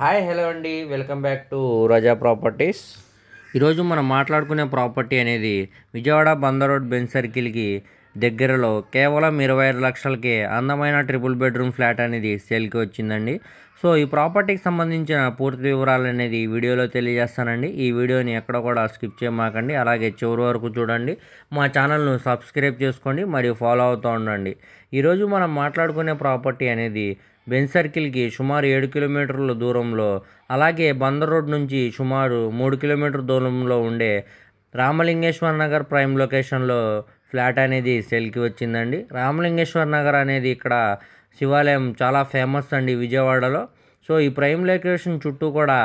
Hi hello అండి, welcome back to Raza properties. ఈరోజు మనం మాట్లాడుకునే ప్రాపర్టీ అనేది విజయవాడ బందర్ రోడ్ బెంజ్ సర్కిల్కి దగ్గరలో కేవలం 25 లక్షలకే అందమైన ట్రిపుల్ బెడ్రూమ్ ఫ్లాట్ అనేది సేల్కి వచ్చిందండి. సో ఈ ప్రాపర్టీకి సంబంధించిన పూర్తి వివరాలు అనేది ఈ వీడియోలో తెలియజేస్తానండి. ఈ వీడియోని ఎక్కడ కూడా స్కిప్ చేయమాకండి, అలాగే చివరి వరకు చూడండి. మా ఛానల్ను సబ్స్క్రైబ్ చేసుకోండి మరియు ఫాలో అవుతూ ఉండండి. ఈరోజు మనం మాట్లాడుకునే ప్రాపర్టీ అనేది బెంజ్ సర్కిల్కి సుమారు 7 కిలోమీటర్ల దూరంలో, అలాగే బందర్ రోడ్ నుంచి సుమారు 3 కిలోమీటర్ దూరంలో ఉండే రామలింగేశ్వర నగర్ ప్రైమ్ లొకేషన్లో ఫ్లాట్ అనేది సేల్కి వచ్చిందండి. రామలింగేశ్వర నగర్ అనేది ఇక్కడ శివాలయం చాలా ఫేమస్ అండి విజయవాడలో. సో ఈ ప్రైమ్ లొకేషన్ చుట్టూ కూడా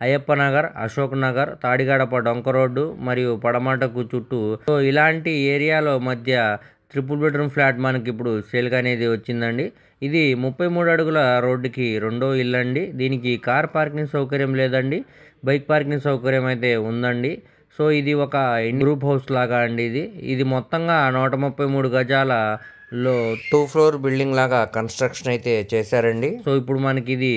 అయ్యప్ప నగర్, అశోక్ నగర్, తాడిగడప డొంక రోడ్డు మరియు పడమటకు చుట్టూ సో ఇలాంటి ఏరియాలో మధ్య ట్రిపుల్ బెడ్రూమ్ ఫ్లాట్ మనకి ఇప్పుడు సేల్కి అనేది వచ్చిందండి. ఇది 33 అడుగుల రోడ్డుకి రెండో ఇల్లు అండి. దీనికి కార్ పార్కింగ్ సౌకర్యం లేదండి, బైక్ పార్కింగ్ సౌకర్యం అయితే ఉందండి. సో ఇది ఒక గ్రూప్ హౌస్ లాగా అండి. ఇది మొత్తంగా 133 గజాలలో 2 ఫ్లోర్ బిల్డింగ్ లాగా కన్స్ట్రక్షన్ అయితే చేశారండి. సో ఇప్పుడు మనకి ఇది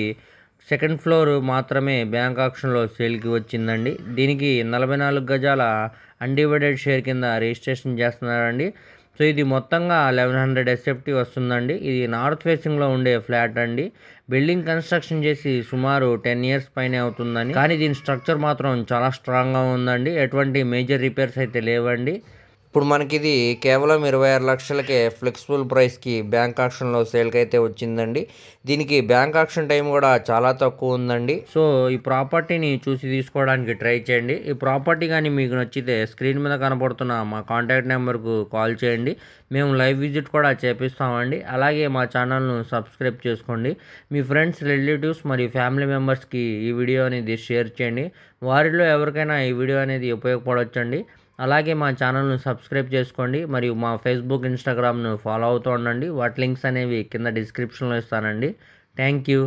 సెకండ్ ఫ్లోర్ మాత్రమే బ్యాంక్ ఆక్షన్లో సేల్కి వచ్చిందండి. దీనికి 44 గజాల అన్డివైడెడ్ షేర్ కింద రిజిస్ట్రేషన్ చేస్తున్నారండి. సో ఇది మొత్తంగా 1100 ఎస్ఎఫ్టీ వస్తుందండి. ఇది నార్త్ ఫేసింగ్లో ఉండే ఫ్లాట్ అండి. బిల్డింగ్ కన్స్ట్రక్షన్ చేసి సుమారు 10 ఇయర్స్ పైనే అవుతుందని, కానీ దీని స్ట్రక్చర్ మాత్రం చాలా స్ట్రాంగ్గా ఉందండి. ఎటువంటి మేజర్ రిపేర్స్ అయితే లేవండి. ఇప్పుడు మనకి ఇది కేవలం 26 లక్షలకే ఫ్లెక్సిబుల్ ప్రైస్కి బ్యాంక్ ఆక్షన్లో సేల్కి అయితే వచ్చిందండి. దీనికి బ్యాంక్ ఆక్షన్ టైం కూడా చాలా తక్కువ ఉందండి. సో ఈ ప్రాపర్టీని చూసి తీసుకోవడానికి ట్రై చేయండి. ఈ ప్రాపర్టీ కానీ మీకు నచ్చితే స్క్రీన్ మీద కనపడుతున్న మా కాంటాక్ట్ నెంబర్కు కాల్ చేయండి. మేము లైవ్ విజిట్ కూడా చేపిస్తామండి. అలాగే మా ఛానల్ను సబ్స్క్రైబ్ చేసుకోండి. మీ ఫ్రెండ్స్, రిలేటివ్స్ మరియు ఫ్యామిలీ మెంబర్స్కి ఈ వీడియో అనేది షేర్ చేయండి. వారిలో ఎవరికైనా ఈ వీడియో అనేది ఉపయోగపడవచ్చండి. అలాగే మా ఛానల్ను సబ్స్క్రైబ్ చేసుకోండి మరియు మా ఫేస్బుక్, ఇన్స్టాగ్రామ్ను ఫాలో అవుతూ ఉండండి. వాటి లింక్స్ అనేవి కింద డిస్క్రిప్షన్లో ఇస్తానండి. Thank you.